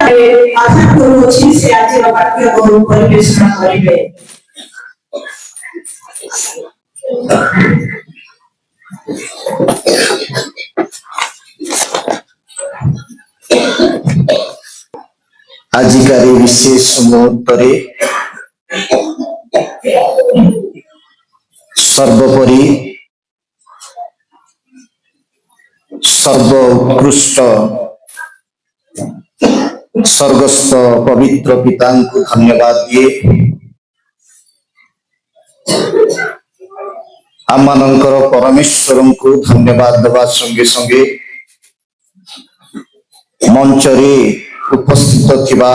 आशा करूँ से आज पाठ्य परिवेषण करेंगे। आजिकार विशेष मुहूर्त सर्वोपरि सर्वोत्कृष्ट स्वर्गस्थ पवित्र पिता को धन्यवाद दिए आम मानकर परमेश्वर को धन्यवाद देवा संगे संगे मंच रे उपस्थित थिबा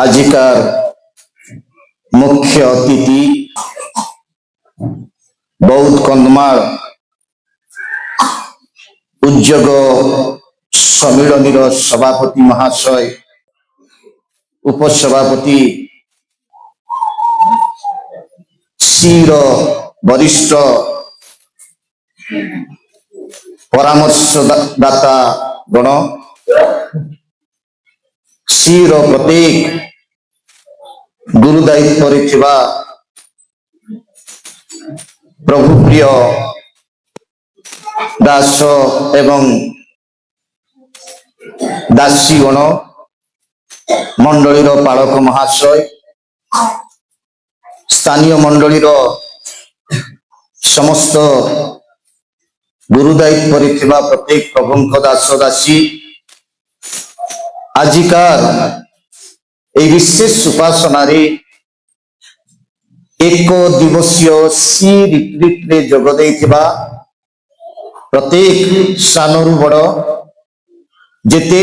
आजिकार मुख्य अतिथि बौद्ध कंधमाल उद्योग सम्मिलन सभापति महाशय उपसभापति सीर वरिष्ठ परामर्शदाता गण सीर प्रत्येक गुरु दायित्व प्रभु प्रिय दास एवं दासी गण मंडलीर पालक महाशय स्थानीय मंडलीर समस्त गुरु दायित्व प्रत्येक प्रभु दास दासी आजिकार विशेष उपासना एक दिवसीय सी रिट्रीट रे जोग देइथिबा प्रत्येक स्थानरु बड़ जेते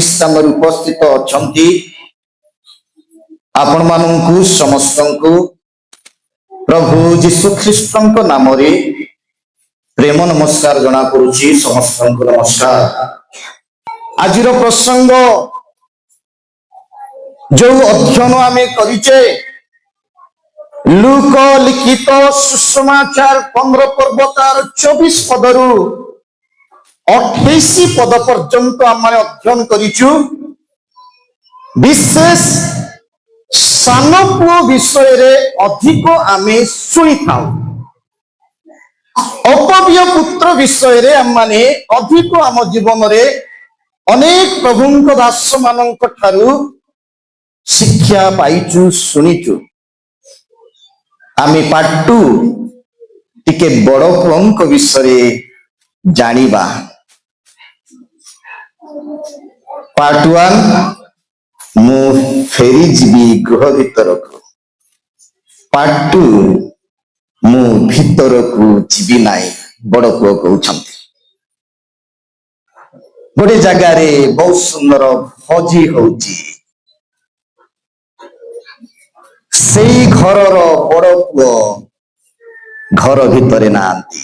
स्थान उपस्थित अछंती आपण माननकु समस्तंकु प्रभु यीशु ख्रीष्टଙ୍କ नामरे प्रेम नमस्कार जना करूची समस्तंकु नमस्कार। आजिर प्रसंग जो अध्ययन आमे करिचे लूक लिखित सुसमाचार 15 पर्व तार 24 पदरु 28 पद पर्यंत आम अध्ययन करिचु। विशेष सान पुओ विषय रे अधिक आमे सुनी थाउ अपव्य पुत्र विषय रे आम माने अधिक आम जीवन रे अनेक प्रभुंक दास मानक ठारू शिक्षा पाइचु सुनिचु। आमे पाटू टिके बड़ पुओंक विषय जानिबा। पार्ट 1 मु फेरी जीवी गृह भीतर को, पार्ट 2 मु भीतर को जीवी नाई बड़ पुओ कहउछंती। गोटे जगह रे बहुत सुंदर भोजी होउची से घर बड़ पुओ घर भीतर नांती।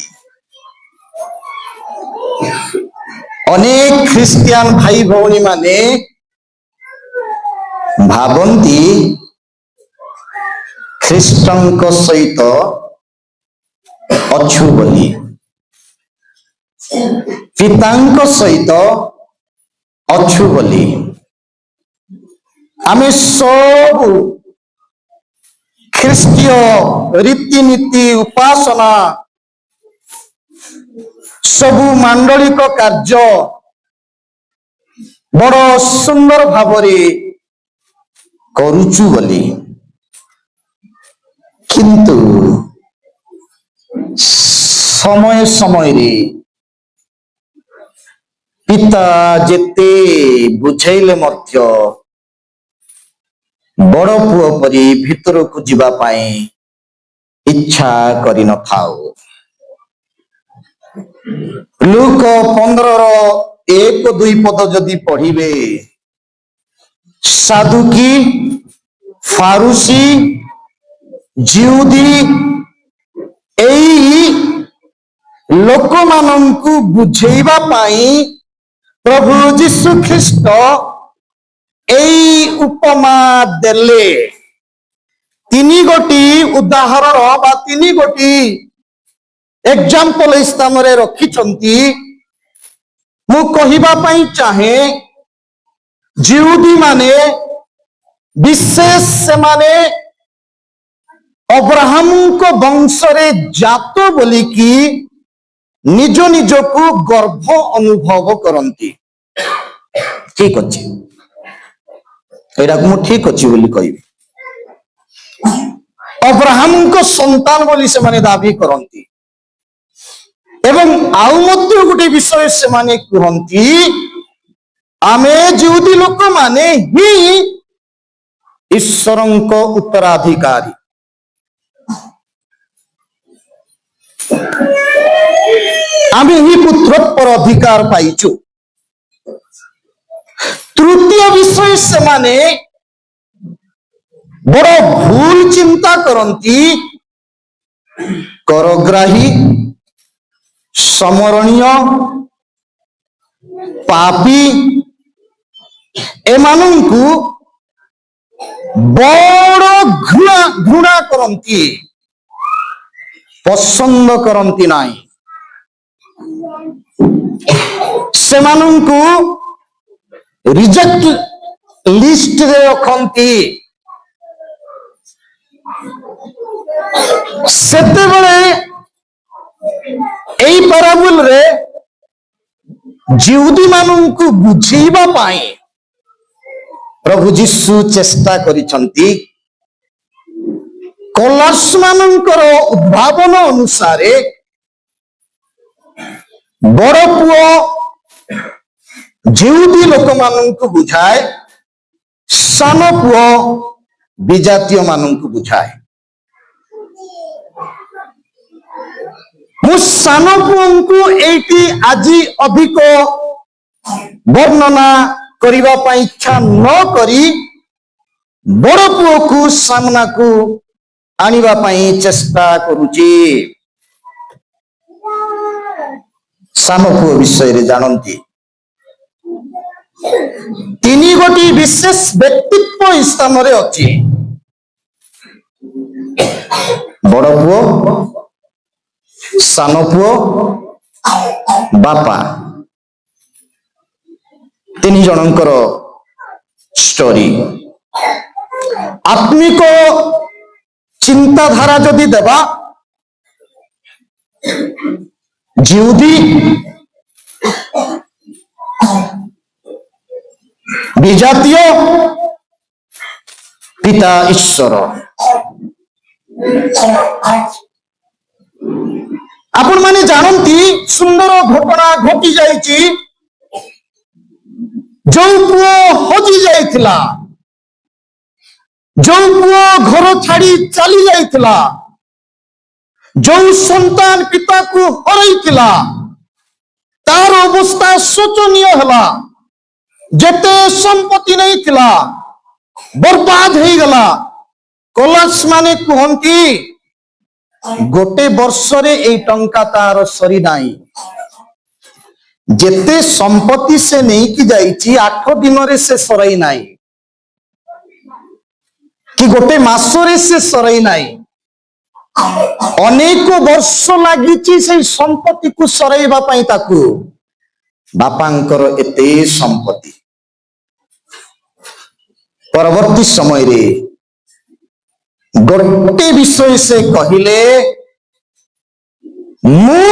अनेक ख्रिस्टियन भाई भौणी माने भावंती ख्रीष्टंक सहित अछु बोली पितांक सहित अछु बोली आमे सब ख्रिस्टीय रीतिनीति उपासना सबु मांडलिक कार्य बड़ सुंदर भावरे करुचु बोली किंतु समय समय रे पिता जेते बुझाइले मध्य बड़ पुओ परी भीतर को जीवा पाई इच्छा करि न थाउ। लूक 15:1-2 पद जदि पढ़िबे साधुकी फारूसी जिउदी एई लोक माननकु बुझेइबा पाई प्रभु यीशु ख्रीष्ट एई उपमा देले। तिनी गोटी उदाहरण बा तिनी गोटी एग्जांपल स्थान रे रखिछंती। मु कहिबा पाई चाहे जिहुदी माने विशेष से माने अब्राहम को वंश रे जात बोली कि निज निज को गर्व अनुभव करती। ठीक अच्छे एटा ठीक अच्छी बोली कहि अब्राहम को संतान बोली से माने दाबी करती एवं आउ मध्य गोटे विषय से माने कहती आमे जिहुदी लोक माने ही ईश्वर को उत्तराधिकारी आमे ही पुत्र पर अधिकार पाइचु। तृतीय विषय से माने बड़ भूल चिंता करती करग्राही समरणीय पापी एमानंकु बड़ घृणा करती पसंद करती नाई सेमानंकु रिजेक्ट लिस्ट रे रखती सेते बळे एई पैराबल रे जिहुदी मानंकु बुझीबा पाई प्रभु जीशु चेष्टा करिसंती कलश मानंकर उद्भावन अनुसार बड़ पुओ जिहुदी लोक मानंकु बुझाए सान पुओ विजातीय मानंकु बुझाए मु सान पुओंकु एटी आजी अधिक वर्णना करिबा पई इच्छा न करी बड़ पुओ को सामना को आनिबा पई चेष्टा करूची। सान पुओ विषय रे जानंती तीनी गोटी विशेष व्यक्तित्व स्थान रे अछि बड़ पुओ सान पुओ बापा तीन जनकर स्टोरी आत्मिक चिंताधारा जदि देवा जिहुदी विजातीय पिता ईश्वर आपण माने जानती सुंदर घटना घटी जाइछि जो पुओ हजि जाइथिला जो पुओ घर छाड़ी चली जाइथिला जो संतान पिता को हरैथिला तार अवस्था शोचनीय हला जेते संपत्ति नहीं थिला बर्बाद हो गला। कलश माने कहंती गोटे वर्ष रे ए टंका तार सरी नाही जेते संपत्ति से नहीं कि जाइछि 8 दिन रे से सरई नाही कि गोटे मास रे से सरई नाही अनेक वर्ष लागिछि से संपत्ति को सरईबा पई ताकू बापांकर एते संपत्ति परवर्ती समय रे गोटे विषय से कहिले मो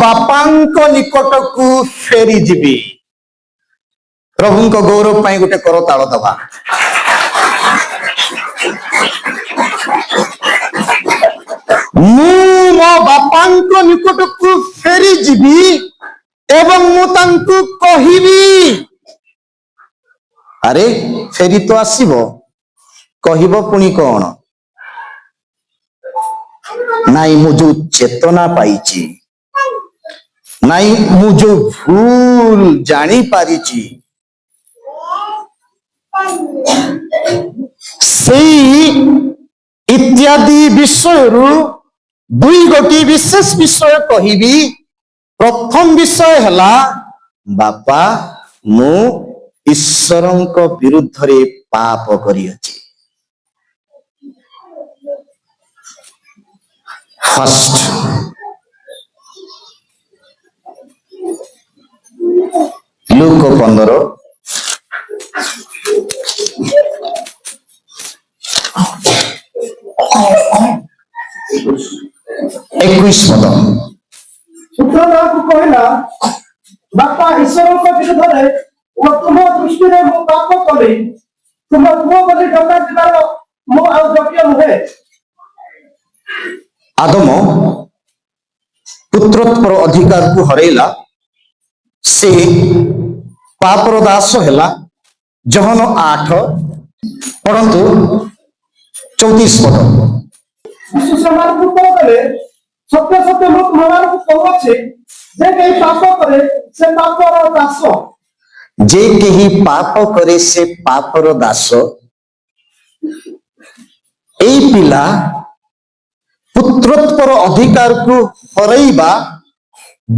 बापांक निकट को फेरी जीवी प्रभु को गौरव पाई गोटे कर ताल दबा मो बापांक निकट को फेरी जीवी एवं मु तांकु कहिबी अरे फेरी तो आसीबो कहिबो पुणी कौन नाई मु जो चेतना पाइची नाई मु जो भूल जानी पारिची सेई इत्यादि विषय दुई गोटी विशेष विषय कहिबी। प्रथम विषय हला बापा मु ईश्वर विरुद्ध रे पाप करियछि। फर्स्ट ଲୁକ 15 21 ପଦ। ପୁତ୍ର ତାହାକୁ କହିଲା, ବାପା ଈଶ୍ୱରଙ୍କ ବିରୁଦ୍ଧରେ ଓ ତୁମ ଦୃଷ୍ଟିରେ ମୁଁ ପାପ କଲି। ତୁମ ପୁଅ ବୋଲି ଡକାଯିବାର ମୁଁ ଆଉ ଯୋଗ୍ୟ ନୁହେଁ। ଆଦମ ପୁତ୍ରୋତ୍ପର ଅଧିକାରକୁ ହରେଇଲା, ସେ ପାପର ଦାସ ହେଲା। ଜହନ 8 ପଢନ୍ତୁ 34 ପଦ। ଯୀଶୁ ସେମାନଙ୍କୁ ଉତ୍ତର ଦେଲେ, ସତ୍ୟ ସତ୍ୟ ମୁଁ ତୁମମାନଙ୍କୁ କହୁଅଛି, ଯେ କେହି ପାପ କରେ ସେ ପାପର ଦାସ। ଯେ କେହି ପାପ କରେ ସେ ପାପର ଦାସ। ଏଇ ପିଲା ପୁତ୍ରୋତ୍ପର ଅଧିକାରକୁ ହରେଇବା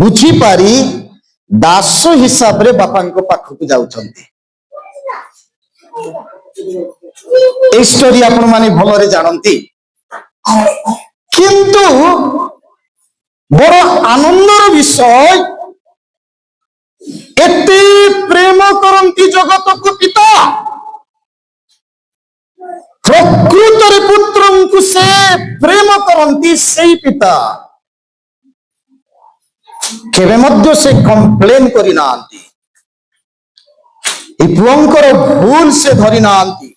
ବୁଝିପାରି ଦାସ ହିସାବରେ ବାପାଙ୍କ ପାଖକୁ ଯାଉଛନ୍ତି। এই ଷ୍ଟୋରି ଆପଣ ମାନେ ଭଲରେ ଜାଣନ୍ତି, କିନ୍ତୁ ବଡ ଆନନ୍ଦର ବିଷୟ, ଏତେ ପ୍ରେମ କରନ୍ତି ଜଗତକୁ ପିତା, ପ୍ରକୃତରେ ପୁତ୍ରଙ୍କୁ ସେ ପ୍ରେମ କରନ୍ତି। ସେଇ ପିତା କେବେ ମଧ୍ୟ ସେ କମ୍ପ୍ଲେନ କରିନାହାନ୍ତି, এই ପୁଅଙ୍କର ଭୁଲ ସେ ଧରି ନାହାନ୍ତି,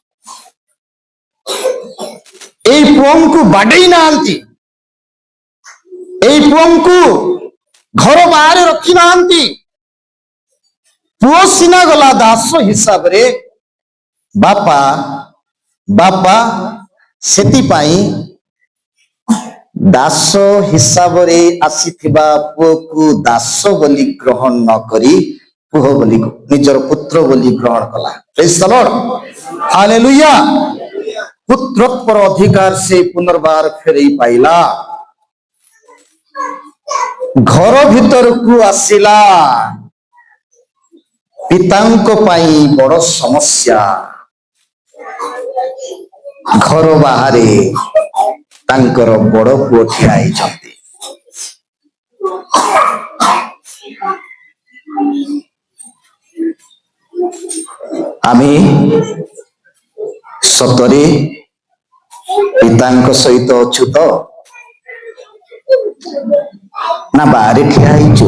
এই ପୁଅଙ୍କୁ ବାଡେଇ ନାହାନ୍ତି, এই ପୁଅଙ୍କୁ ଘର ବାହାରେ ରଖି ନାହାନ୍ତି। ପୁଅ ସିନା ଗଲା ଦାସ ହିସାବରେ, ବାପା ସେଥିପାଇଁ ଦାସ ହିସାବରେ ଆସିଥିବା ପୁଅକୁ ଦାସ ବୋଲି ଗ୍ରହଣ ନ କରି ପୁଅ ବୋଲି ନିଜର ପୁତ୍ର ବୋଲି ଗ୍ରହଣ କଲା। ପ୍ରେଜ୍ ଦ ଲର୍ଡ, ହାଲେଲୁୟା। ପୁତ୍ରୋତ୍ପର ଅଧିକାର ସେ ପୁନର୍ବାର ଫେରେଇ ପାଇଲା, ଘର ଭିତରକୁ ଆସିଲା। ପିତାଙ୍କ ପାଇଁ ବଡ ସମସ୍ୟା, ଘର ବାହାରେ ତାଙ୍କର ବଡ ପୁଅ ଠିଆ ହେଇଛନ୍ତି। ଆମେ ସତରେ ପିତାଙ୍କ ସହିତ ଅଛୁ ତ, ନା ବାହାରେ ଠିଆ ହେଇଛୁ?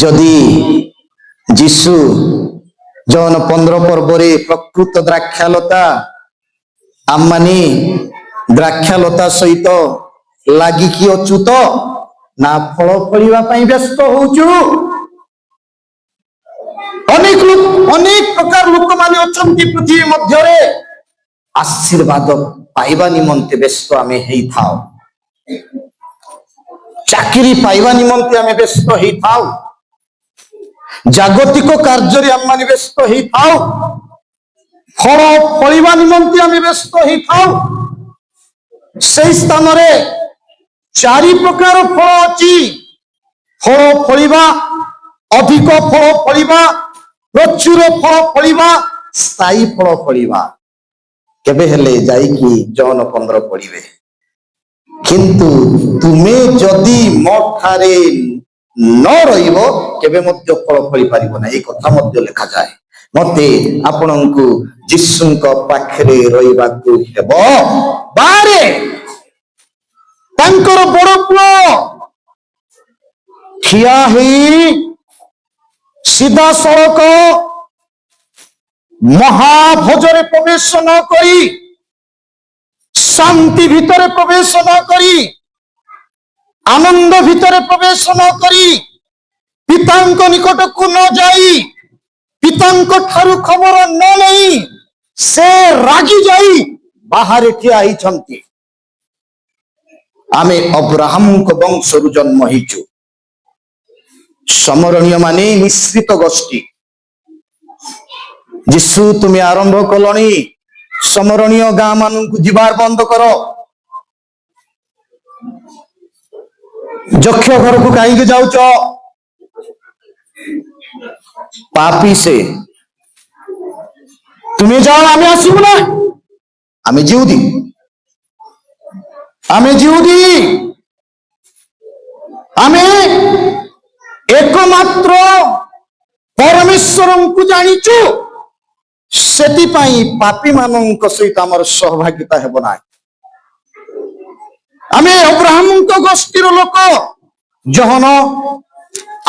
ଯଦି ଯୀଶୁ ଜହନ 15 ପର୍ବରେ ପ୍ରକୃତ ଦ୍ରାକ୍ଷାଲତା, ଆମମାନେ ଦ୍ରାକ୍ଷାଲତା ସହିତ ଲାଗିକି ଅଛୁ ତ, ନା ଫଳ ଫଳିବା ପାଇଁ ବ୍ୟସ୍ତ ହଉଛୁ? ଅନେକ ପ୍ରକାର ଲୋକମାନେ ଅଛନ୍ତି ପୃଥିବୀ ମଧ୍ୟରେ, ଆଶୀର୍ବାଦ ପାଇବା ନିମନ୍ତେ ବ୍ୟସ୍ତ ଆମେ ହେଇଥାଉ, ଚାକିରି ପାଇବା ନିମନ୍ତେ ଆମେ ବ୍ୟସ୍ତ ହେଇଥାଉ, ଜାଗତିକ କାର୍ଯ୍ୟରେ ଆମେ ବ୍ୟସ୍ତ ହେଇଥାଉ, ଫଳ ଫଳିବା ନିମନ୍ତେ ଆମେ ବ୍ୟସ୍ତ ହେଇଥାଉ। ସେହି ସ୍ଥାନରେ 4 ପ୍ରକାର ଫଳ ଅଛି। ଫଳ ଫଳିବା, ଅଧିକ ଫଳ ଫଳିବା, ପ୍ରଚୁର ଫଳ ଫଳିବା, ସ୍ଥାୟୀ ଫଳ ଫଳିବା। କେବେ ହେଲେ ଯାଇକି ଜହନ 15 ପଢିବେ। କିନ୍ତୁ ତୁମେ ଯଦି ମୋ ଠାରେ ନ ରହିବ କେବେ ମଧ୍ୟ ଫଳ ଫଳି ପାରିବ ନାହିଁ, এই କଥା ମଧ୍ୟ ଲେଖାଯାଏ। ମତେ ଆପଣଙ୍କୁ ଯୀଶୁଙ୍କ ପାଖରେ ରହିବାକୁ ହେବ। ବାହାରେ ତାଙ୍କର ବଡ ପୁଅ ଠିଆ ହେଇ ସିଧାସଳଖ ମହାଭୋଜରେ ପ୍ରବେଶ ନ କରି, ଶାନ୍ତି ଭିତରେ ପ୍ରବେଶ ନ କରି, ଆନନ୍ଦ ଭିତରେ ପ୍ରବେଶ ନ କରି, ପିତାଙ୍କ ନିକଟକୁ ନ ଯାଇ, ପିତାଙ୍କ ଠାରୁ ଖବର ନ ନେଇ, ସେ ରାଗି ଯାଇ ବାହାରେ ଠିଆ ହେଇଛନ୍ତି। ଆମେ ଅବ୍ରାହମଙ୍କ ବଂଶରୁ ଜନ୍ମ ହେଇଛୁ। ସମରଣୀୟ ମାନେ ମିଶ୍ରିତ ଗୋଷ୍ଠୀ। ଯୀଶୁ ତୁମେ ଆରମ୍ଭ କଲଣି, ସମରଣୀୟ ଗାଁ ମାନଙ୍କୁ ଯିବାର ବନ୍ଦ କର। ଯକ୍ଷ ଘରକୁ କାହିଁକି ଯାଉଛ? ପାପୀ ସେ। ତୁମେ ଯାଅ, ଆମେ ଆସିବୁ ନା। ଆମେ ଜିହୁଦୀ। ଆମେ একমাত্র ପରମେଶ୍ୱରଙ୍କୁ ଜାଣିଛୁ, ସେଥିପାଇଁ ପାପୀ ମାନଙ୍କ ସହିତ ଆମର ସହଭାଗିତା ହେବ ନାହିଁ। ଆମେ ଅବ୍ରାହମଙ୍କ ଗୋଷ୍ଠୀର ଲୋକ। ଯୋହନ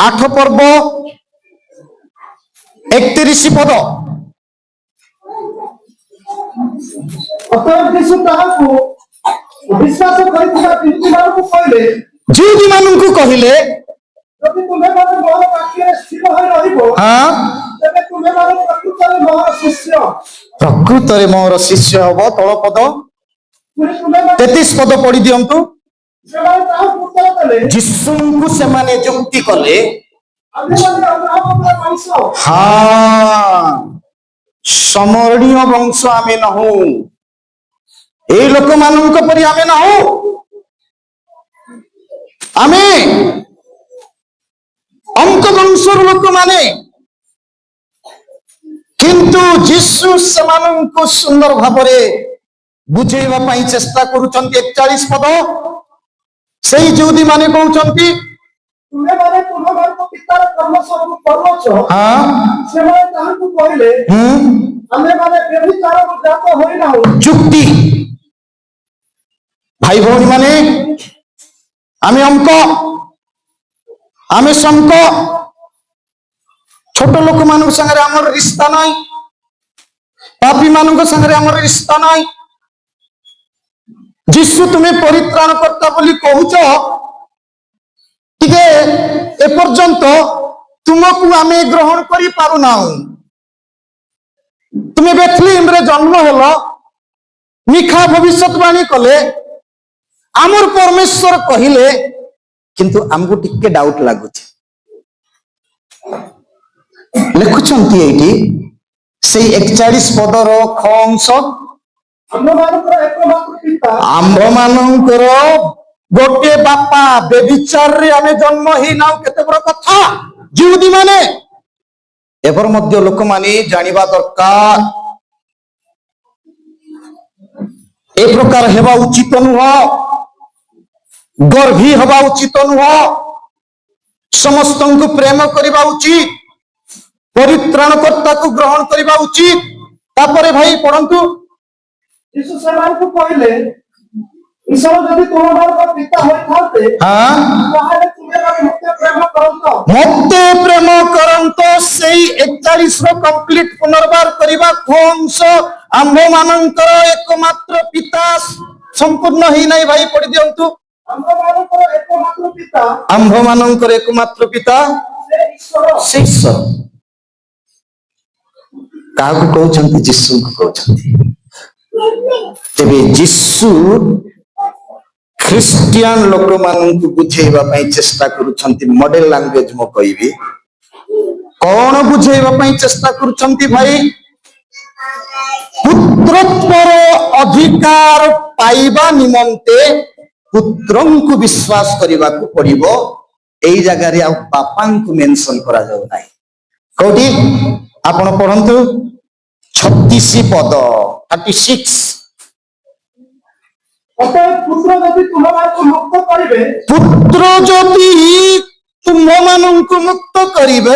8 ପର୍ବ 31 ପଦ। ଅତଏବ ଯୀଶୁ ତାହାକୁ ବିଶ୍ୱାସ କରିଥିବା ତିନିମାନଙ୍କୁ କହିଲେ, ଯିହୁଦୀ ମାନଙ୍କୁ କହିଲେ, ଯଦି ତୁମେମାନେ ମୋର ପାଖରେ ସ୍ଥିର ହୋଇ ରହିବ, ହଁ, ତେବେ ତୁମେମାନେ ପ୍ରକୃତରେ ମୋର ଶିଷ୍ୟ। ପ୍ରକୃତରେ ମୋର ଶିଷ୍ୟ ହବ। ତଳ ପଦ ପୁଣି ତୁମେମାନେ 33 ପଦ ପଢି ଦିଅନ୍ତୁ। ସେମାନେ ତାହାକୁ ଉତ୍ତର ଦେଲେ, ଯୀଶୁଙ୍କୁ ସେମାନେ ଯୁକ୍ତି କଲେ, ଆମ୍ଭେମାନେ ଅବ୍ରାହମଙ୍କର ବଂଶ, ହଁ, ସମରଣୀୟ ବଂଶ ଆମେ ନାହୁଁ, ଏଇ ଲୋକମାନଙ୍କ ପରି ଆମେ ନାହୁଁ। ଆମେ ଅଙ୍କ ବଂଶର ଲୋକମାନେ। କିନ୍ତୁ ଯୀଶୁ ସେମାନଙ୍କୁ ସୁନ୍ଦର ଭାବରେ ବୁଝେଇବା ପାଇଁ ଚେଷ୍ଟା କରୁଛନ୍ତି। 41 ପଦ। ସେଇ ଯୁହୁଦୀ ମାନେ କହୁଛନ୍ତି, ତୁମେମାନେ ତୁମମାନଙ୍କ ପିତାର କର୍ମ ସବୁ କରୁଅଛ। ହଁ, ସେମାନେ ତାହାକୁ କହିଲେ, ଆମ୍ଭେମାନେ ବ୍ୟଭିଚାରରୁ ଜାତ ହୋଇନାହୁଁ। ଯୁକ୍ତି। ଭାଇ ଭଉଣୀ ମାନେ, ଆମେ ଅଙ୍କ, ଆମେ ଶଙ୍କ, ଛୋଟ ଲୋକମାନଙ୍କ ସାଙ୍ଗରେ ଆମର ରିସ୍ତା ନାହିଁ, ପାପୀ ମାନଙ୍କ ସାଙ୍ଗରେ ଆମର ରିସ୍ତା ନାହିଁ। ଯୀଶୁ ତୁମେ ପରିତ୍ରାଣ କର୍ତ୍ତା ବୋଲି କହୁଛ, ଟିକେ ଏପର୍ଯ୍ୟନ୍ତ ତୁମକୁ ଆମେ ଗ୍ରହଣ କରିପାରୁନାହୁଁ। ତୁମେ ବେଥଲେହେମରେ ଜନ୍ମ ହେଲ, ମିଖା ଭବିଷ୍ୟତବାଣୀ କଲେ, ଆମର ପରମେଶ୍ୱର କହିଲେ, କିନ୍ତୁ ଆମକୁ ଟିକେ ଡାଉଟ ଲାଗୁଛି। ଲେଖୁଛନ୍ତି ଏଇଠି ସେଇ 41 ପଦର ଖ ଅଂଶ, ଆମ୍ଭମାନଙ୍କର ଏକମାତ୍ର ପିତା, ଆମ୍ଭମାନଙ୍କର ଗୋଟିଏ ବାପା, ବେବିଚାରରେ ଆମେ ଜନ୍ମ ହେଇନାହୁଁ। କେତେ ବଡ କଥା। ଯିହୁଦୀ ମାନେ ଏପର ମଧ୍ୟ ଲୋକମାନେ ଜାଣିବା ଦରକାର, ଏ ପ୍ରକାର ହେବା ଉଚିତ ନୁହଁ, ଗର୍ଭୀ ହେବା ଉଚିତ ନୁହଁ, ସମସ୍ତଙ୍କୁ ପ୍ରେମ କରିବା ଉଚିତ, ପରିତ୍ରାଣକର୍ତ୍ତାକୁ ଗ୍ରହଣ କରିବା ଉଚିତ। ତାପରେ ଭାଇ ପଢନ୍ତୁ। ଯୀଶୁ ସେମାନଙ୍କୁ କହିଲେ, ଈଶ୍ୱର ଯଦି ତୁମମାନଙ୍କ ପିତା ହୋଇଥାନ୍ତେ, ହଁ, ତାହେଲେ ତୁମେମାନେ ମୋତେ ପ୍ରେମ କରନ୍ତ। ମତେ ପ୍ରେମ କରନ୍ତ। ସେଇ 41 ର କମ୍ପ୍ଲିଟ ପୁନର୍ବାର କରିବା ଅଂଶ, ଆମ୍ଭମାନଙ୍କର ଏକମାତ୍ର ପିତା ସମ୍ପୂର୍ଣ୍ଣ ହେଇନାହିଁ। ଭାଇ ପଢି ଦିଅନ୍ତୁ। ଆମ୍ଭମାନଙ୍କର ଏକମାତ୍ର ପିତା, ଆମ୍ଭମାନଙ୍କର ଏକମାତ୍ର ପିତା ସେ ଈଶ୍ୱର। ସେ ଈଶ୍ୱର। କାହାକୁ କହୁଛନ୍ତି? ଯୀଶୁଙ୍କୁ କହୁଛନ୍ତି। ତେବେ ଯୀଶୁ ଖ୍ରୀଷ୍ଟିଆନ ଲୋକମାନଙ୍କୁ ବୁଝେଇବା ପାଇଁ ଚେଷ୍ଟା କରୁଛନ୍ତି। ମଡେଲ ଲାଙ୍ଗୁଏଜ ମୁଁ କହିବି। କଣ ବୁଝେଇବା ପାଇଁ ଚେଷ୍ଟା କରୁଛନ୍ତି ଭାଇ? ପୁତ୍ରତ୍ୱର ଅଧିକାର ପାଇବା ନିମନ୍ତେ ପୁତ୍ରଙ୍କୁ ବିଶ୍ୱାସ କରିବାକୁ ପଡିବ। ଏଇ ଜାଗାରେ ଆଉ ବାପାଙ୍କୁ ମେନସନ କରାଯାଉ ନାହିଁ। କୋଉଠି? ଆପଣ ପଢନ୍ତୁ 36 ପଦ 36। ଅତଏବ ପୁତ୍ର ଯଦି ତୁମମାନଙ୍କୁ ମୁକ୍ତ କରିବେ, ପୁତ୍ର ଯଦି ତୁମମାନଙ୍କୁ ମୁକ୍ତ କରିବେ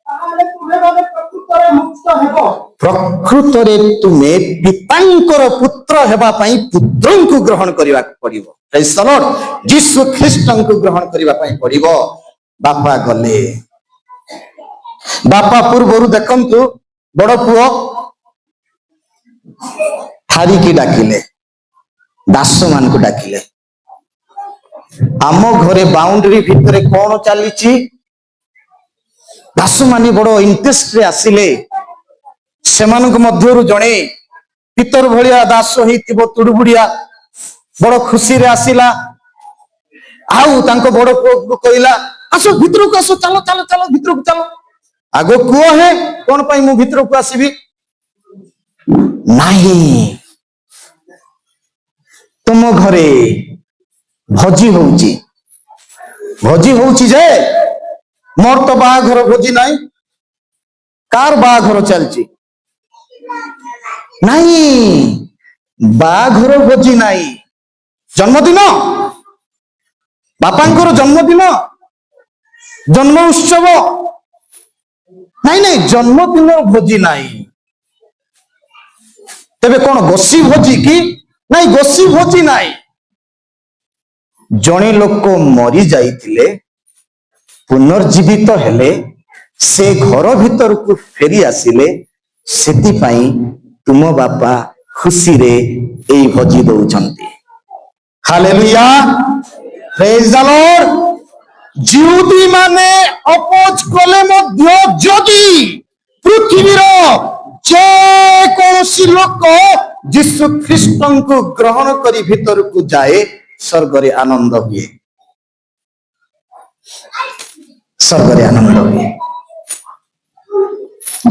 ତାହେଲେ ତୁମେମାନେ ପ୍ରକୃତରେ ମୁକ୍ତ ହେବ। ପ୍ରକୃତରେ ତୁମେ ପିତାଙ୍କର ପୁତ୍ର ହେବା ପାଇଁ ପୁତ୍ରଙ୍କୁ ଗ୍ରହଣ କରିବାକୁ ପଡିବ। ପ୍ରେଜ୍ ଦ ଲର୍ଡ। ଯୀଶୁ ଖ୍ରୀଷ୍ଟଙ୍କୁ ଗ୍ରହଣ କରିବା ପାଇଁ ପଡିବ। ବାପା ଗଲେ, ବାପା ପୂର୍ବରୁ ଦେଖନ୍ତୁ ବଡ ପୁଅ ଠାରିକି ଡାକିଲେ, ଦାସ ମାନଙ୍କୁ ଡାକିଲେ। ଆମ ଘରେ ବାଉଣ୍ଡରୀ ଭିତରେ କଣ ଚାଲିଛି? ଦାସ ମାନେ ବଡ ଇଣ୍ଟରେଷ୍ଟରେ ଆସିଲେ। ସେମାନଙ୍କ ମଧ୍ୟରୁ ଜଣେ ପିତର ଭଳିଆ ଦାସ ହେଇଥିବ, ତୁଡୁବୁଡିଆ, ବଡ ଖୁସିରେ ଆସିଲା। ଆଉ ତାଙ୍କ ବଡ ପୁଅକୁ କହିଲା, ଆସ ଭିତରକୁ ଆସ, ଚାଲ ଚାଲ ଚାଲ ଭିତରକୁ ଚାଲ। ଆଗ କୁହ ହେ, କଣ ପାଇଁ ମୁଁ ଭିତରକୁ ଆସିବି? ନାହିଁ, ତୁମ ଘରେ ଭୋଜି ହଉଛି। ଭୋଜି ହଉଛି ଯେ ମୋର ତ ବାହାଘର ଭୋଜି ନାହିଁ। କାର ବାହାଘର ଚାଲିଛି? ନାହିଁ, ବାହାଘର ଭୋଜି ନାହିଁ। ଜନ୍ମଦିନ ବାପାଙ୍କର ଜନ୍ମଦିନ, ଜନ୍ମ ଉତ୍ସବ, ନାଇଁ ନାଇଁ, ଜନ୍ମଦିନ ଭୋଜି ନାହିଁ। ତେବେ କଣ ଗୋଷୀ ଭୋଜି କି? ନାଇଁ, ଗୋଷୀ ଭୋଜି ନାହିଁ। ଜଣେ ଲୋକ ମରି ଯାଇଥିଲେ, ପୁନର୍ଜୀବିତ ହେଲେ, ସେ ଘର ଭିତରକୁ ଫେରି ଆସିଲେ, ସେଥିପାଇଁ ତୁମ ବାପା ଖୁସିରେ ଏଇ ଭୋଜି ଦଉଛନ୍ତି। ହାଲେଲୁୟା, ପ୍ରେଜ୍ ଦ ଲର୍ଡ। ଜିହୁଦୀ ମାନେ ଅପୋଜ କଲେ ମଧ୍ୟ ଯଦି ପୃଥିବୀର ଯେ କୌଣସି ଲୋକ ଯୀଶୁ ଖ୍ରୀଷ୍ଟଙ୍କୁ ଗ୍ରହଣ କରି ଭିତରକୁ ଯାଏ, ସ୍ୱର୍ଗରେ ଆନନ୍ଦ ହୁଏ, ସ୍ୱର୍ଗରେ ଆନନ୍ଦ ହୁଏ।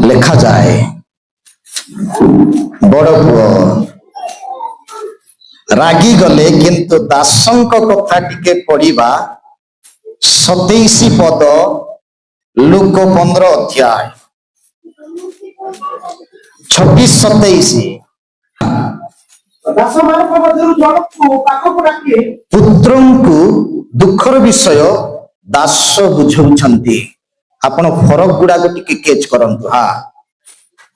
ଲେଖାଯାଏ, ବଡ ପୁଅ ରାଗିଗଲେ, କିନ୍ତୁ ଦାସଙ୍କ କଥା ଟିକେ ପଢିବା। 27 ପଦ, ଲୁକ 15 ଅଧ୍ୟାୟ 26-27। ଦାସମାନଙ୍କ ମଧ୍ୟରୁ ଜଣକୁ ପାଖକୁ ଡାକି ପୁତ୍ରଙ୍କୁ ଦୁଃଖର ବିଷୟ ଦାସ ବୁଝଉଛନ୍ତି। ଆପଣ ଫରକ ଗୁଡାକ ଟିକେ କେଚ୍ କରନ୍ତୁ। ହଁ,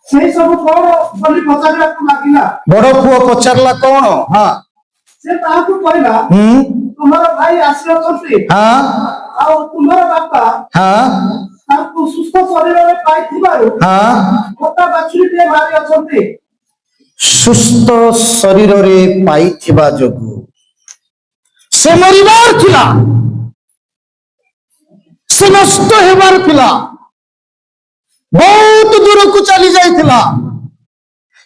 ସେଇ ସବୁ କଣ ବୋଲି ପଚାରିବାକୁ ଲାଗିଲା। ବଡ ପୁଅ ପଚାରିଲା କଣ? ହଁ, ସେ ତାହାକୁ କହିଲା, ତୁମର ଭାଇ ଆସିଅଛନ୍ତି, ହଁ, ଆଉ ତୁମର ବାପା ହଁ, ତାଙ୍କୁ ସୁସ୍ଥ ଶରୀରରେ ପାଇଥିବାରୁ ହଁ। ଗୋଟା ବାଛୁରୀଟିଏ ମାରିଅଛନ୍ତି। ସୁସ୍ଥ ଶରୀରରେ ପାଇଥିବା ଯୋଗୁଁ ସେ ମରିବାର ଥିଲା, ସେ ନଷ୍ଟ ହେବାର ଥିଲା, ବହୁତ ଦୂରକୁ ଚାଲି ଯାଇଥିଲା,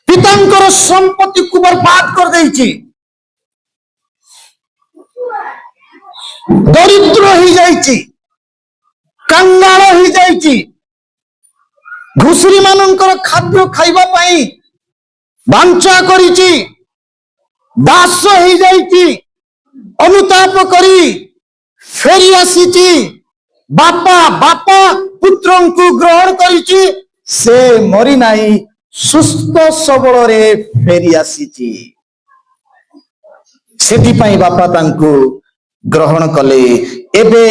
ପିତାଙ୍କର ସମ୍ପତ୍ତିକୁ ବର୍ବାଦ କରିଦେଇଛି, ଦରିଦ୍ର ହେଇଯାଇଛି, କାଙ୍ଗାଳ ହେଇଯାଇଛି, ଘୁଷୁରୀ ମାନଙ୍କର ଖାଦ୍ୟ ଖାଇବା ପାଇଁ ବାଞ୍ଚା କରିଛି, ଦାସ ହେଇଯାଇଛି, ଅନୁତାପ କରି ଫେରି ଆସିଛି। ବାପା ପୁତ୍ରଙ୍କୁ ଗ୍ରହଣ କରିଛି, ସେ ମରି ନାହିଁ, ସୁସ୍ଥ ସବଳରେ ଫେରି ଆସିଛି। ସେଥିପାଇଁ ବାପା ତାଙ୍କୁ ଗ୍ରହଣ କଲେ। ଏବେ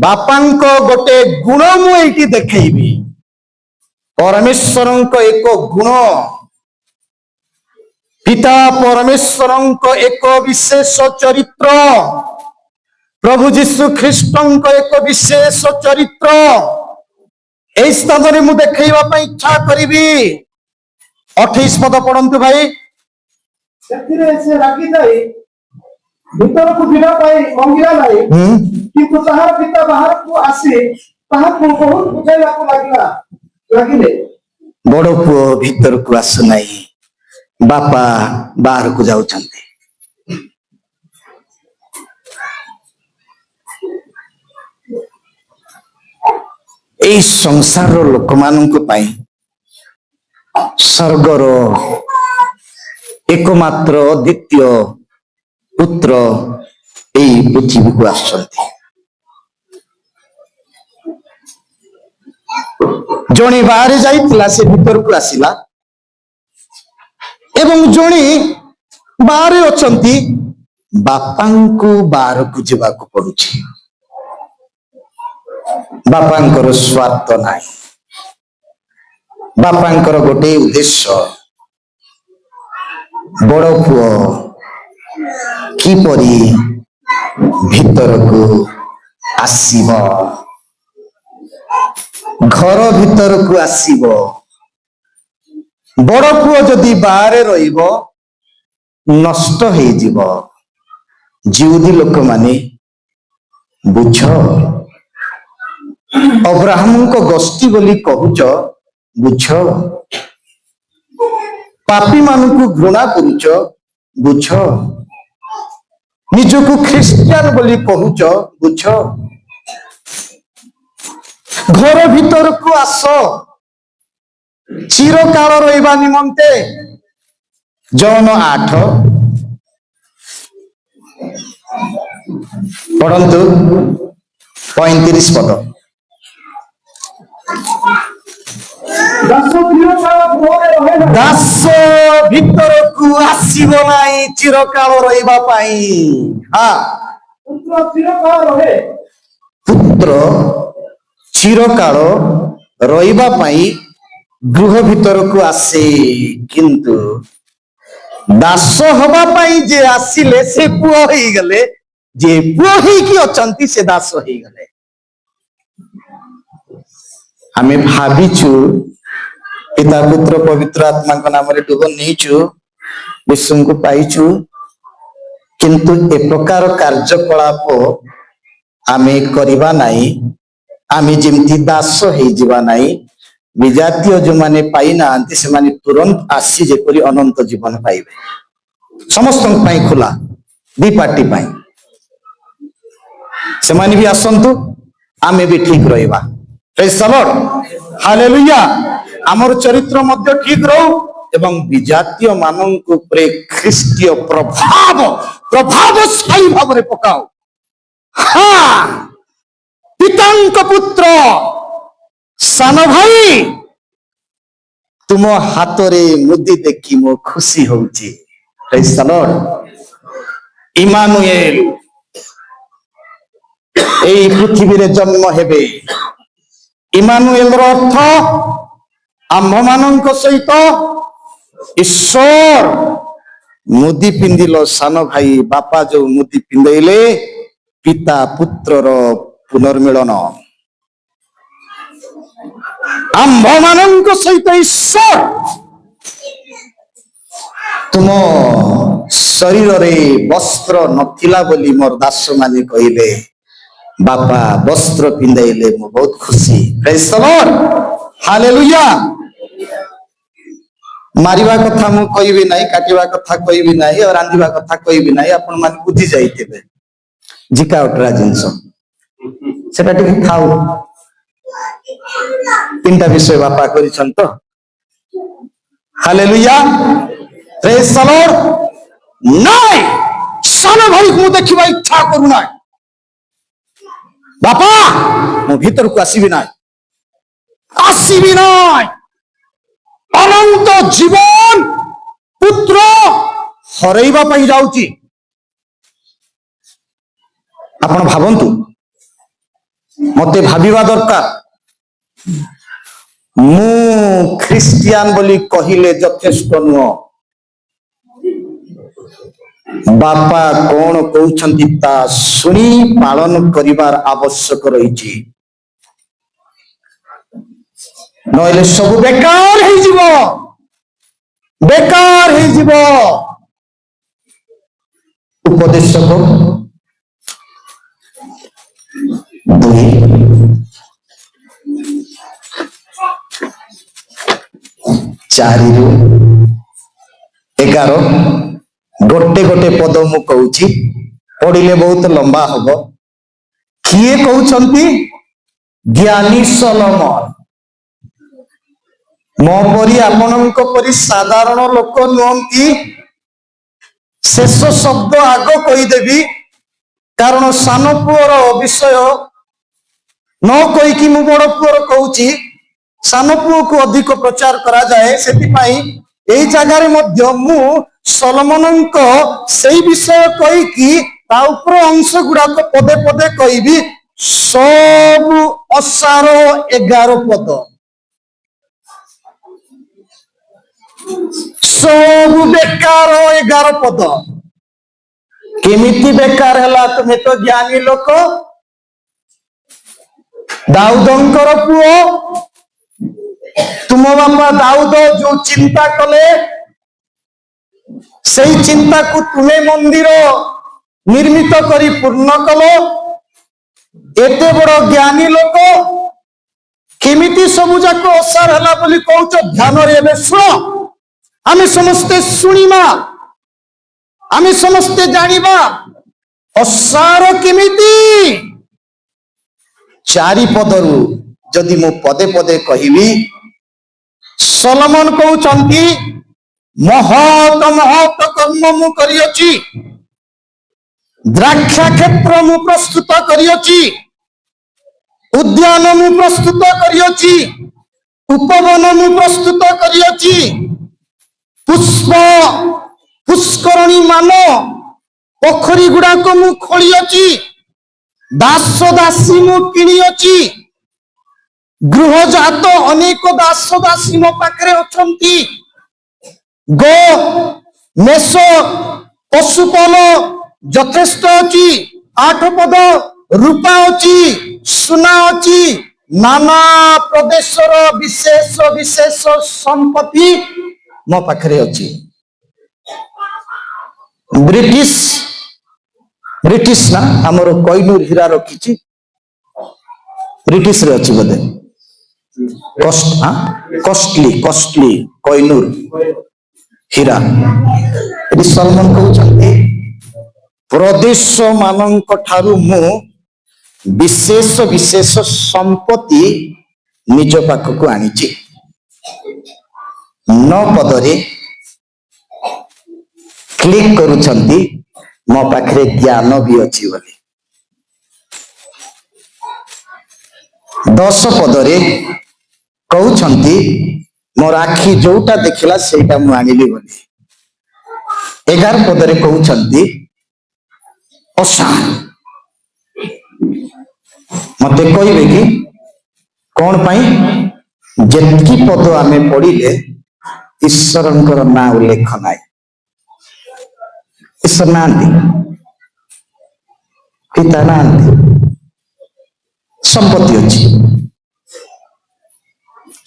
ବାପାଙ୍କ ଗୋଟେ ଗୁଣ ମୁଁ ଏଇଠି ଦେଖେଇବି। ପରମେଶ୍ୱରଙ୍କ ଏକ ଗୁଣ, ପିତା ପରମେଶ୍ୱରଙ୍କ ଏକ ବିଶେଷ ଚରିତ୍ର, ପ୍ରଭୁ ଯୀଶୁ ଖ୍ରୀଷ୍ଟଙ୍କ ଏକ ବିଶେଷ ଚରିତ୍ର এই ସ୍ଥାନରେ ମୁଁ ଦେଖେଇବା ପାଇଁ ଇଚ୍ଛା କରିବି। 28 ପଦ ପଢନ୍ତୁ ଭାଇ। ସେଥିରେ ସେ ରାଗି ଯାଇ ଭିତରକୁ ଯିବା ପାଇଁ ମଙ୍ଗିଲା ନାହିଁ, କିନ୍ତୁ ତାହାର ପିତା ବାହାରକୁ ଆସି ତାହାକୁ ବହୁତ ବୁଝାଇବାକୁ ଲାଗିଲେ। ବଡ ପୁଅ ଭିତରକୁ ଆସୁନାହିଁ, ବାପା ବାହାରକୁ ଯାଉଛନ୍ତି। এই ସଂସାରର ଲୋକମାନଙ୍କ ପାଇଁ ସ୍ୱର୍ଗର ଏକମାତ୍ର ଦ୍ୱିତୀୟ ପୁତ୍ର ଏହି ପୃଥିବୀକୁ ଆସୁଛନ୍ତି। ଜଣେ ବାହାରେ ଯାଇଥିଲା, ସେ ଭିତରକୁ ଆସିଲା, ଏବଂ ଜଣେ ବାହାରେ ଅଛନ୍ତି, ବାପାଙ୍କୁ ବାହାରକୁ ଯିବାକୁ ପଡୁଛି। ବାପାଙ୍କର ସ୍ୱାର୍ଥ ନାହିଁ, ବାପାଙ୍କର ଗୋଟେ ଉଦ୍ଦେଶ୍ୟ, ବଡ ପୁଅ କିପରି ଭିତରକୁ ଆସିବ, ଘର ଭିତରକୁ ଆସିବ। ବଡ ପୁଅ ଯଦି ବାହାରେ ରହିବ, ନଷ୍ଟ ହେଇଯିବ। ଜିହୁଦୀ ଲୋକମାନେ ବୁଝ, ଅବ୍ରାହମଙ୍କ ଗୋଷ୍ଠୀ ବୋଲି କହୁଛ, ବୁଝ, ପାପୀ ମାନଙ୍କୁ ଘୃଣା କରୁଛ, ବୁଝ, ନିଜକୁ ଖ୍ରୀଷ୍ଟିଆନ ବୋଲି କହୁଛ, ବୁଝ। ଘର ଭିତରକୁ ଆସ, ଚିରକାଳ ରହିବା ନିମନ୍ତେ। ଜନ 8 ପଢନ୍ତୁ 35 ପଦ। ଦାସ ଭିତରକୁ ଆସିବ ନାହିଁ ଚିରକାଳ ରହିବା ପାଇଁ। ପୁତ୍ର ଚିରକାଳ ରହେ। ପୁତ୍ର ଚିରକାଳ ରହିବା ପାଇଁ ଗୃହ ଭିତରକୁ ଆସେ, କିନ୍ତୁ ଦାସ ହବା ପାଇଁ ଯେ ଆସିଲେ ସେ ପୁଅ ହେଇଗଲେ, ଯେ ପୁଅ ହେଇକି ଅଛନ୍ତି ସେ ଦାସ ହେଇଗଲେ। ଆମେ ଭାବିଛୁ ପିତା ପୁତ୍ର ପବିତ୍ର ଆତ୍ମାଙ୍କ ନାମରେ ଡୁବ ନେଇଛୁ, ବିଷ୍ଣୁଙ୍କୁ ପାଇଛୁ, କିନ୍ତୁ ଏ ପ୍ରକାର କାର୍ଯ୍ୟକଳାପ ଆମେ କରିବା ନାହିଁ। ଆମେ ଯେମିତି ଦାସ ହେଇଯିବା ନାହିଁ। ବିଜାତୀୟ ଯୋଉମାନେ ପାଇନାହାନ୍ତି ସେମାନେ ତୁରନ୍ତ ଆସି ଯେପରି ଅନନ୍ତ ଜୀବନ ପାଇବେ। ସମସ୍ତଙ୍କ ପାଇଁ ଖୋଲା, ଦି ପାର୍ଟି ପାଇଁ। ସେମାନେ ବି ଆସନ୍ତୁ, ଆମେ ବି ଠିକ ରହିବା। ପ୍ରେଜ୍ ଦ ଲର୍ଡ, ହାଲେଲୁୟା। ଆମର ଚରିତ୍ର ମଧ୍ୟ ଠିକ ରହୁ ଏବଂ ବିଜାତୀୟ ମାନଙ୍କ ଉପରେ ଖ୍ରୀଷ୍ଟୀୟ ପ୍ରଭାବଶାଳୀ ଭାବରେ ପକାଉ। ପିତାଙ୍କ ପୁତ୍ର ସାନ ଭାଇ, ତୁମ ହାତରେ ମୁଦି ଦେଖି ମୁଁ ଖୁସି ହଉଛି। ପ୍ରେଜ୍ ଦ ଲର୍ଡ। ଇମାନୁଏଲ এই ପୃଥିବୀରେ ଜନ୍ମ ହେବେ। ଇମାନୁଏଲର ଅର୍ଥ ଆମ୍ଭମାନଙ୍କ ସହିତ ଈଶ୍ୱର। ମୁଦି ପିନ୍ଧିଲ ସାନ ଭାଇ, ବାପା ଯୋଉ ମୁଦି ପିନ୍ଧେଇଲେ, ପିତା ପୁତ୍ରର ପୁନର୍ମିଳନ। ଆମ୍ଭମାନଙ୍କ ସହିତ ଈଶ୍ୱର। ତୁମ ଶରୀରରେ ବସ୍ତ୍ର ନଥିଲା ବୋଲି ମୋର ଦାସ ମାନେ କହିଲେ, ବାପା ବସ୍ତ୍ର ପିନ୍ଧାଇଲେ, ମୁଁ ବହୁତ ଖୁସି। ପ୍ରେଜ୍ ଦ ଲର୍ଡ, ହାଲେଲୁୟା। ମାରିବା କଥା ମୁଁ କହିବି ନାହିଁ, କାଟିବା କଥା କହିବି ନାହିଁ, ଆଉ ରାନ୍ଧିବା କଥା କହିବି ନାହିଁ। ଆପଣ ମାନେ ବୁଝି ଯାଇଥିବେ ଝିକା ଉଟରା ଜିନିଷ, ସେଟା ଟିକେ ଖାଉ। ତିନିଟା ବିଷୟ ବାପା କରିଛନ୍ତି ତ। ହାଲେଲୁୟା, ପ୍ରେଜ୍ ଦ ଲର୍ଡ। ନାଇଁ, ସାନ ଭାଇକୁ ମୁଁ ଦେଖିବା ଇଚ୍ଛା କରୁନାହିଁ। ବାପା ମୁଁ ଭିତରକୁ ଆସିବି ନାହିଁ, ଆସିବି ନାହିଁ। ଅନନ୍ତ ଜୀବନ ପୁତ୍ର ହରେଇବା ପାଇଁ ଯାଉଛି। ଆପଣ ଭାବନ୍ତୁ, ମତେ ଭାବିବା ଦରକାର। ମୁଁ ଖ୍ରୀଷ୍ଟିଆନ ବୋଲି କହିଲେ ଯଥେଷ୍ଟ ନୁହଁ। ବାପା କଣ କହୁଛନ୍ତି ତା ଶୁଣି ପାଳନ କରିବାର ଆବଶ୍ୟକ ରହିଛି, ନହେଲେ ସବୁ ବେକାର ହେଇଯିବ, ବେକାର ହେଇଯିବ। ଉପଦେଶକ 2:4-11 ଗୋଟେ ଗୋଟେ ପଦ ମୁଁ କହୁଛି, ପଢିଲେ ବହୁତ ଲମ୍ବା ହବ। କିଏ କହୁଛନ୍ତି? ଜ୍ଞାନୀ ସଲୋମନ। ମୋ ପରି ଆପଣଙ୍କ ପରି ସାଧାରଣ ଲୋକ ନୁହନ୍ତି। ଶେଷ ଶବ୍ଦ ଆଗ କହିଦେବି, କାରଣ ସାନ ପୁଅର ବିଷୟ ନ କହିକି ମୁଁ ବଡ ପୁଅର କହୁଛି। ସାନ ପୁଅକୁ ଅଧିକ ପ୍ରଚାର କରାଯାଏ, ସେଥିପାଇଁ ଏଇ ଜାଗାରେ ମଧ୍ୟ ମୁଁ ସଲୋମନଙ୍କ ସେଇ ବିଷୟ କହିକି ତା ଉପର ଅଂଶ ଗୁଡାକ ପଦେ ପଦେ କହିବି। ସବୁ ଅସାର 11 ପଦ, ସବୁ ବେକାର 11 ପଦ। କେମିତି ବେକାର ହେଲା? ତୁମେ ତ ଜ୍ଞାନୀ ଲୋକ, ଦାଉଦଙ୍କର ପୁଅ। ତୁମ ବାପା ଦାଉଦ ଯୋଉ ଚିନ୍ତା କଲେ, ସେଇ ଚିନ୍ତାକୁ ତୁମେ ମନ୍ଦିର ନିର୍ମିତ କରି ପୂର୍ଣ୍ଣ କଲ। ଏତେ ବଡ ଜ୍ଞାନୀ ଲୋକ, କେମିତି ସବୁ ଯାକ ଅସାର ହେଲା ବୋଲି କହୁଛ? ଧ୍ୟାନରେ ଏବେ ଶୁଣ, ଆମେ ସମସ୍ତେ ଶୁଣିବା, ଆମେ ସମସ୍ତେ ଜାଣିବା ଅସାର କେମିତି। 4 ପଦରୁ ଯଦି ମୁଁ ପଦେ ପଦେ କହିବି, ସଲୋମନ କହୁଛନ୍ତି ମହତ ମହତ କର୍ମ ମୁଁ କରିଅଛି, ଦ୍ରାକ୍ଷା କ୍ଷେତ୍ର ମୁଁ ପ୍ରସ୍ତୁତ କରିଅଛି, ଉଦ୍ୟାନ ମୁଁ ପ୍ରସ୍ତୁତ କରିଅଛି, ଉପବନ ମୁଁ ପ୍ରସ୍ତୁତ କରିଅଛି, ପୁଷ୍ପ ପୁଷ୍କରଣୀ ମାନ ପୋଖରୀ ଗୁଡାକ ମୁଁ ଖୋଳିଅଛି। ଦାସ ଦାସୀ ମୁଁ କିଣିଅଛି। ଗୃହଜାତ ଅନେକ ଦାସ ଦାସୀ ମୋ ପାଖରେ ଅଛନ୍ତି। ଗୋ ମେଷ ପଶୁପାଳ ଯଥେଷ୍ଟ ଅଛି। 8 ପଦ ରୂପା ଅଛି, ସୁନା ଅଛି, ନାନା ପ୍ରଦେଶର ବିଶେଷ ବିଶେଷ ସମ୍ପତ୍ତି ମୋ ପାଖରେ ଅଛି। ବ୍ରିଟିଶ ନା ଆମର କୋଇନୁର ହୀରା ରଖିଛି। ବ୍ରିଟିଶ ରେ ଅଛି ବୋଧେ। କଷ୍ଟଲି କୋଇନୁର ହୀରା। ଏଠି ସଲମାନ କହୁଛନ୍ତି ପ୍ରଦେଶ ମାନଙ୍କ ଠାରୁ ମୁଁ ବିଶେଷ ବିଶେଷ ସମ୍ପତ୍ତି ନିଜ ପାଖକୁ ଆଣିଛି। 9 ପଦରେ କ୍ଲିକ୍ କରୁଛନ୍ତି ମୋ ପାଖରେ ଜ୍ଞାନ ବି ଅଛି ବୋଲି। 10 ପଦରେ କହୁଛନ୍ତି ମୋର ଆଖି ଯୋଉଟା ଦେଖିଲା ସେଇଟା ମୁଁ ଆଣିଲି ବୋଲି। 11 ପଦରେ କହୁଛନ୍ତି ଅସା। ମତେ କହିବେ କି କଣ ପାଇଁ? ଯେତିକି ପଦ ଆମେ ପଢିଲେ ଈଶ୍ୱରଙ୍କର ନାଁ ଉଲ୍ଲେଖ ନାହିଁ। ଈଶ୍ୱର ନାହାନ୍ତି, ପିତା ନାହାନ୍ତି, ସମ୍ପତ୍ତି ଅଛି,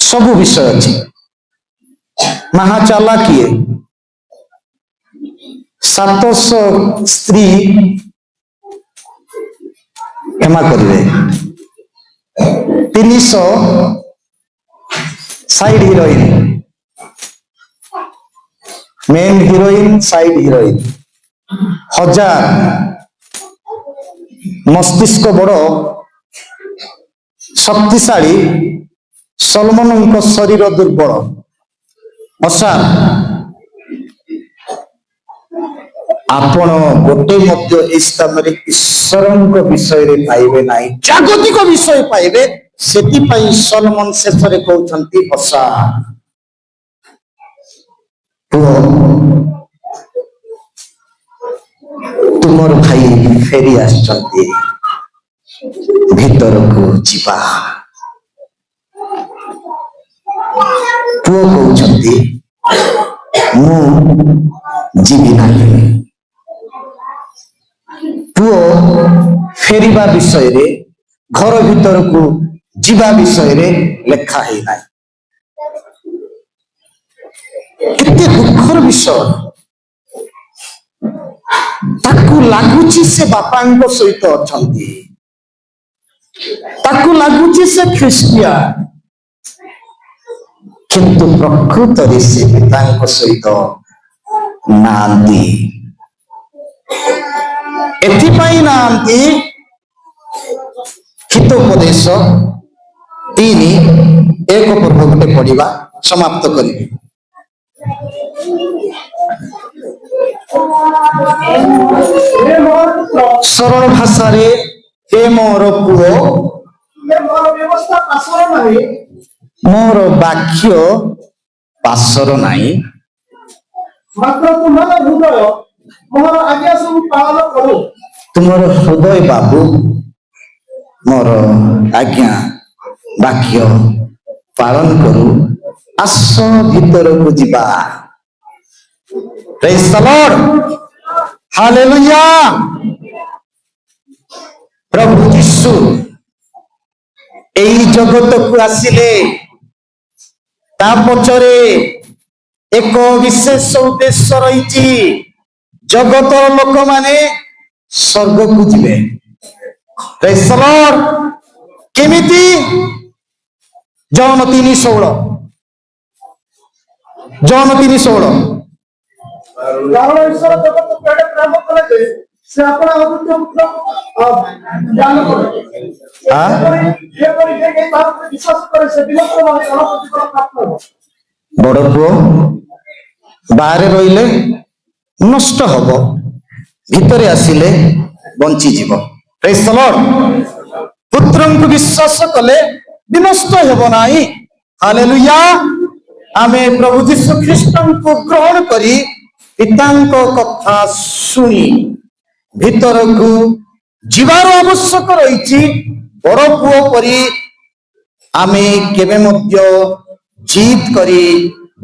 ସବୁ ବିଷୟ ଅଛି। ମହାଚାଲା କିଏ? 700 ସ୍ତ୍ରୀ କ୍ଷମା କରିବେ, 300 side heroine, main heroine side heroine, 1000 মস্তিষ্ক বড় শক্তিশালী সলমনଙ୍କ শরীর দুর্বল। অসার ଆପଣ ଗୋଟେ ମଧ୍ୟ ଏହି ସ୍ଥାନରେ ଈଶ୍ୱରଙ୍କ ବିଷୟରେ ପାଇବେ ନାହିଁ, ଜାଗତିକ ବିଷୟ ପାଇବେ। ସେଥିପାଇଁ ସଲମନ ଶେଷରେ କହୁଛନ୍ତି ଅସା ପୁଅ ତୁମର ଭାଇ ଫେରି ଆସିଛନ୍ତି, ଭିତରକୁ ଯିବା। ପୁଅ କହୁଛନ୍ତି ମୁଁ ଯିବି ନାହିଁ। ପୁଅ ଫେରିବା ବିଷୟରେ, ଘର ଭିତରକୁ ଯିବା ବିଷୟରେ ଲେଖା ହେଇନାହିଁ। କେତେ ଦୁଃଖର ବିଷୟ। ତାକୁ ଲାଗୁଛି ସେ ବାପାଙ୍କ ସହିତ ଅଛନ୍ତି, ତାକୁ ଲାଗୁଛି ସେ ଖ୍ରୀଷ୍ଟିଆନ, କିନ୍ତୁ ପ୍ରକୃତରେ ସେ ପିତାଙ୍କ ସହିତ ନାହାନ୍ତି। ଏଥିପାଇଁ ନାହାନ୍ତି ହିତୋପଦେଶ 3:1 ପୂର୍ବ ଗୋଟେ ପଢିବା, ସମାପ୍ତ କରିବେ। ସରଳ ଭାଷାରେ ହେ ମୋର ପୁଅ ମୋର ବାକ୍ୟ ପାସର ନାହିଁ, ମାତ୍ର ତୁମର ହୃଦୟ ମୋର ଆଜ୍ଞା ସବୁ ପାଳନ କରୁ। ତୁମର ହୃଦୟ ବାବୁ ମୋର ଆଜ୍ଞା ବାକ୍ୟ ପାଳନ କରୁ। ଆସ ଭିତରକୁ ଯିବା। ପ୍ରେଜ୍ ଦ ଲର୍ଡ, ହାଲେଲୁୟା। ପ୍ରଭୁ ଯୀଶୁ ଏହି ଜଗତକୁ ଆସିଲେ, ତା ପଛରେ ଏକ ବିଶେଷ ଉଦ୍ଦେଶ୍ୟ ରହିଛି। ଜଗତର ଲୋକମାନେ ସ୍ୱର୍ଗକୁ ଯିବେ। ପ୍ରେଜ୍ ଦ ଲର୍ଡ। କେମିତି? ଜନ 3:16, ଜନ 3:16। କାରଣ ଈଶ୍ୱର ଜଗତକୁ ଏଡ଼େ ପ୍ରେମ କଲେ ଯେ ସେ ଆପଣା ଅଦ୍ୱିତୀୟ ପୁତ୍ରକୁ ଦାନ କଲେ। ଯେପରି ଯେ କେହି ତାହା ଉପରେ ବିଶ୍ୱାସ କରେ ସେ ବିଲମ୍ବ ଭାବେ ଅନନ୍ତ ଜୀବନ ପ୍ରାପ୍ତ ହେବ। ବଡ ପୁଅ ବାହାରେ ରହିଲେ ନଷ୍ଟ ହବ, ଭିତରେ ଆସିଲେ ବଞ୍ଚିଯିବ। ପ୍ରେଜ୍ ଦ ଲର୍ଡ। ପୁତ୍ରଙ୍କୁ ବିଶ୍ୱାସ କଲେ ବିନଷ୍ଟ ହେବ ନାହିଁ। ହାଲେଲୁୟା। ଆମେ ପ୍ରଭୁ ଯୀଶୁ ଖ୍ରୀଷ୍ଟଙ୍କୁ ଗ୍ରହଣ କରି ପିତାଙ୍କ କଥା ଶୁଣି ଭିତରକୁ ଯିବାର ଆବଶ୍ୟକ ରହିଛି। ବଡ ପୁଅ ପରି ଆମେ କେବେ ମଧ୍ୟ ଜିଦ୍ କରି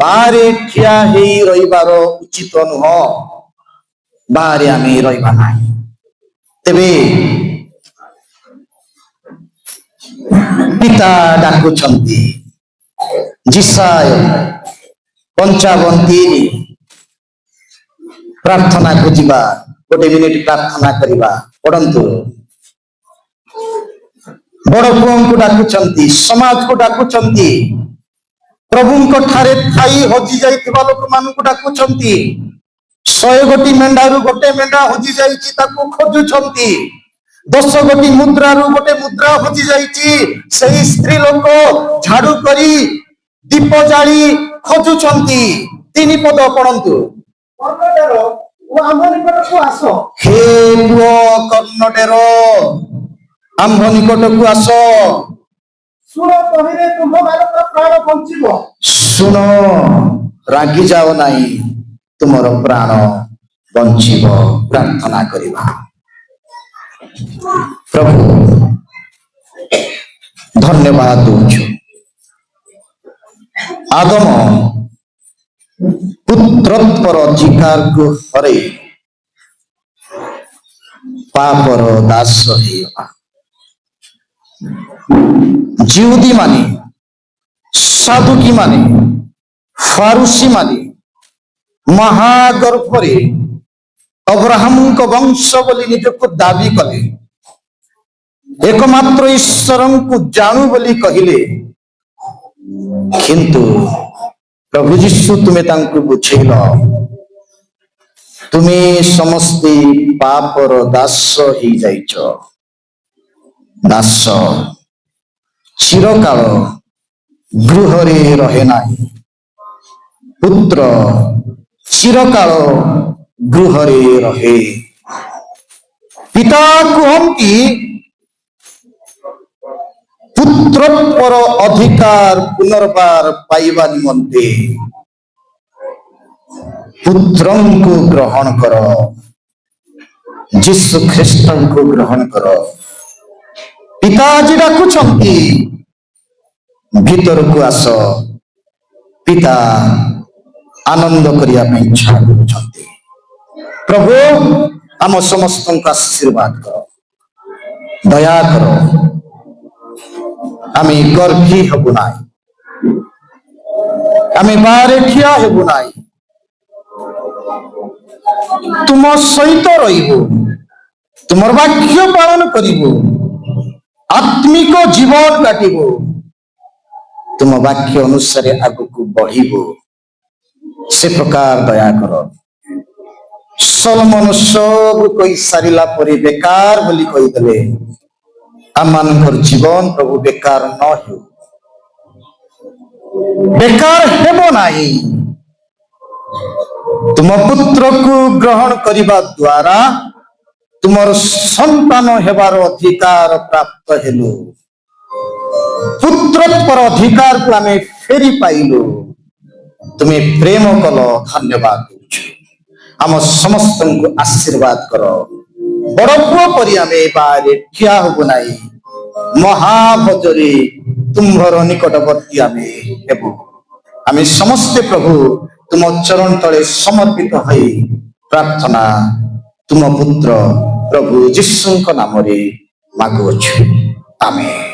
ବାହାରେ ଠିଆ ହେଇ ରହିବାର ଉଚିତ ନୁହଁ। ବାହାରେ ଆମେ ରହିବା ନାହିଁ। ତେବେ ପିତା ଡାକୁଛନ୍ତି। ଯିଶାୟ 55:3 ପ୍ରାର୍ଥନାକୁ ଯିବା। 1 ମିନିଟ ପ୍ରାର୍ଥନା କରିବା। ପଢନ୍ତୁ। ବଡ ପୁଅଙ୍କୁ ଡାକୁଛନ୍ତି, ସମାଜକୁ ଡାକୁଛନ୍ତି, ପ୍ରଭୁଙ୍କ ଠାରେ ଥାଇ ହଜି ଯାଇଥିବା ଲୋକମାନଙ୍କୁ ଡାକୁଛନ୍ତି। 100 ମେଣ୍ଢାରୁ ଗୋଟେ ମେଣ୍ଢା ହଜି ଯାଇଛି, ତାକୁ ଖୋଜୁଛନ୍ତି। 10 ମୁଦ୍ରାରୁ ଗୋଟେ ମୁଦ୍ରା ହଜି ଯାଇଛି, ସେହି ସ୍ତ୍ରୀ ଲୋକ ଝାଡୁ କରି ଦୀପ ଜାଳି ଖୋଜୁଛନ୍ତି। 3 ପଦ ପଢନ୍ତୁ। କର୍ଣ୍ଣଟେର ଓ ଆମ୍ଭ ନିକଟକୁ ଆସ। ହେ ପୁଅ କର୍ଣ୍ଣଟେର, ଆମ୍ଭ ନିକଟକୁ ଆସ। ଶୁଣ, ତହିଁରେ ତୁମ୍ଭମାନଙ୍କର ପ୍ରାଣ ବଞ୍ଚିବ। ଶୁଣ, ରାଗି ଯାଅ ନାହିଁ, ତୁମର ପ୍ରାଣ ବଞ୍ଚିବ। ପ୍ରାର୍ଥନା କରିବା। ପ୍ରଭୁ ଧନ୍ୟବାଦ ଦଉଛୁ। ଆଦମ ପୁତ୍ରତ୍ୱର ଅଧିକାରକୁ ହରେଇ ପାପର ଦାସ ହେଇଗଲା। ଜିହୁଦୀ ମାନେ, ସାଧୁକୀ ମାନେ, ଫାରୁସୀ ମାନେ ମହାଗର୍ଭରେ ଅବ୍ରାହମଙ୍କ ବଂଶ ବୋଲି ନିଜକୁ ଦାବି କଲେ। ଏକମାତ୍ର ଈଶ୍ୱରଙ୍କୁ ଜାଣୁ ବୋଲି କହିଲେ। କିନ୍ତୁ ପ୍ରଭୁ ଯୀଶୁ ତୁମେ ତାଙ୍କୁ ବୁଝେଇଲ, ତୁମେ ସମସ୍ତେ ପାପର ଦାସ ହେଇଯାଇଛ। ଦାସ ଚିରକାଳ ଗୃହରେ ରହେ ନାହିଁ, ପୁତ୍ର ଚିରକାଳ ଗୃହରେ ରହେ। ପିତା କୁହନ୍ତି ପୁତ୍ରତ୍ୱର ଅଧିକାର ପୁନର୍ବାର ପାଇବା ନିମନ୍ତେ ପୁତ୍ରଙ୍କୁ ଗ୍ରହଣ କର, ଯୀଶୁ ଖ୍ରୀଷ୍ଟଙ୍କୁ ଗ୍ରହଣ କର। ପିତା ଆଜି ଡାକୁଛନ୍ତି, ଭିତରକୁ ଆସ। ପିତା ଆନନ୍ଦ କରିବା ପାଇଁ ଇଚ୍ଛା କରୁଛନ୍ତି। ପ୍ରଭୁ ଆମ ସମସ୍ତଙ୍କୁ ଆଶୀର୍ବାଦ କର, ଦୟା କର। ଆମେ ଗର୍ବି ହେବୁ ନାହିଁ, ଆମେ ବାହାରେ ଠିଆ ହେବୁ ନାହିଁ, ତୁମ ସହିତ ରହିବୁ, ତୁମର ବାକ୍ୟ ପାଳନ କରିବୁ, ଆତ୍ମିକ ଜୀବନ କାଟିବୁ, ତୁମ ବାକ୍ୟ ଅନୁସାରେ ଆଗକୁ ବଢିବୁ। ସେ ପ୍ରକାର ଦୟା କର। ସଲୋମନ ସବୁ କହି ସାରିଲା ପରେ ବେକାର ବୋଲି କହିଦେଲେ। ଆମମାନଙ୍କର ଜୀବନ ପ୍ରଭୁ ବେକାର ନ ହେଉ, ବେକାର ହେବ ନାହିଁ। ତୁମ ପୁତ୍ରକୁ ଗ୍ରହଣ କରିବା ଦ୍ୱାରା ତୁମର ସନ୍ତାନ ହେବାର ଅଧିକାର ପ୍ରାପ୍ତ ହେଲୁ। ପୁତ୍ରତ୍ୱର ଅଧିକାରକୁ ଆମେ ଫେରି ପାଇଲୁ। ତୁମେ ପ୍ରେମ କଲ, ଧନ୍ୟବାଦ ଦଉଛୁ। ଆମ ସମସ୍ତଙ୍କୁ ଆଶୀର୍ବାଦ କର। ବଡ ପୁଅ ପରି ଆମେ ବାହାରେ ଠିଆ ହବୁ ନାହିଁ, ମହାଭୋଜରେ ତୁମ୍ଭର ନିକଟବର୍ତ୍ତୀ ଆମେ ହେବୁ। ଆମେ ସମସ୍ତେ ପ୍ରଭୁ ତୁମ ଚରଣ ତଳେ ସମର୍ପିତ ହୋଇ ପ୍ରାର୍ଥନା ତୁମ ପୁତ୍ର ପ୍ରଭୁ ଯୀଶୁଙ୍କ ନାମରେ ମାଗୁଅଛୁ। ଆମେନ୍।